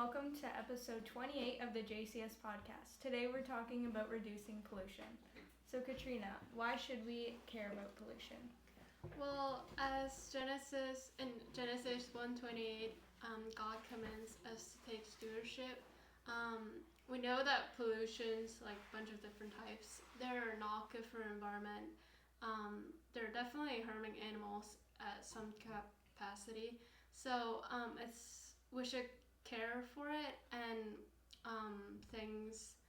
welcome to episode 28 of the JCS podcast. Today we're talking about reducing pollution. So Katrina, why should we care about pollution? Well, as in Genesis 1:28, God commands us to take stewardship. We know that pollution's like a bunch of different types. They're not good for environment. They're definitely harming animals at some capacity. So we should care for it and things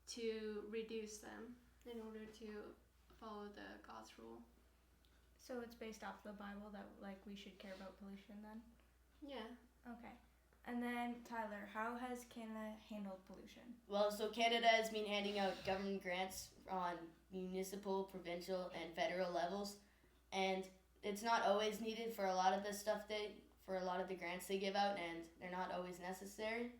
to reduce them in order to follow the God's rule. So it's based off the Bible that we should care about pollution then? Yeah. Okay. And then Tyler, how has Canada handled pollution? Well, so Canada has been handing out government grants on municipal, provincial, and federal levels, and it's not always needed for a lot of the grants they give out, and they're not always necessary,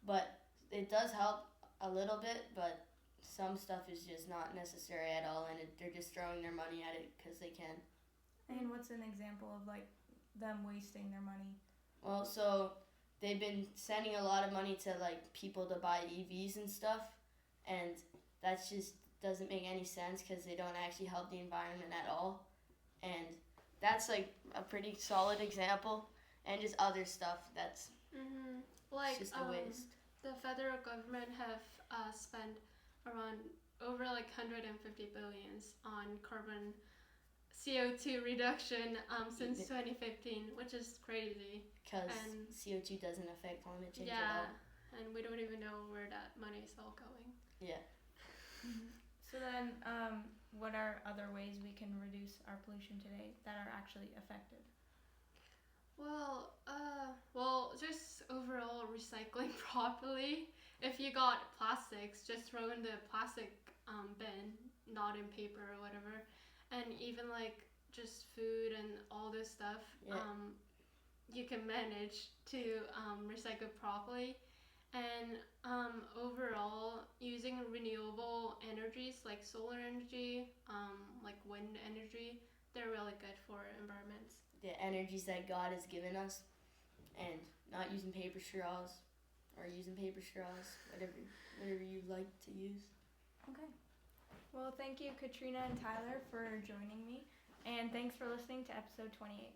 but it does help a little bit, but some stuff is just not necessary at all, and they're just throwing their money at it because they can. And what's an example of them wasting their money? Well, so they've been sending a lot of money to people to buy EVs and stuff, and that just doesn't make any sense because they don't actually help the environment at all, and that's a pretty solid example. And just other stuff that's just a waste. The federal government have spent around over 150 billions on carbon CO2 reduction since 2015, which is crazy. Because CO2 doesn't affect climate change at all. Yeah, and we don't even know where that money is all going. Yeah. Mm-hmm. So then, what are other ways we can reduce our pollution today that are actually effective? Well, just overall recycling properly. If you got plastics, just throw in the plastic bin, not in paper or whatever. And even just food and all this stuff, you can manage to recycle properly. And overall, using renewable energies like solar energy, like wind energy, they're really good for environments. The energies that God has given us, and not using paper straws, or using paper straws, whatever you like to use. Okay. Well, thank you, Katrina and Tyler, for joining me, and thanks for listening to episode 28.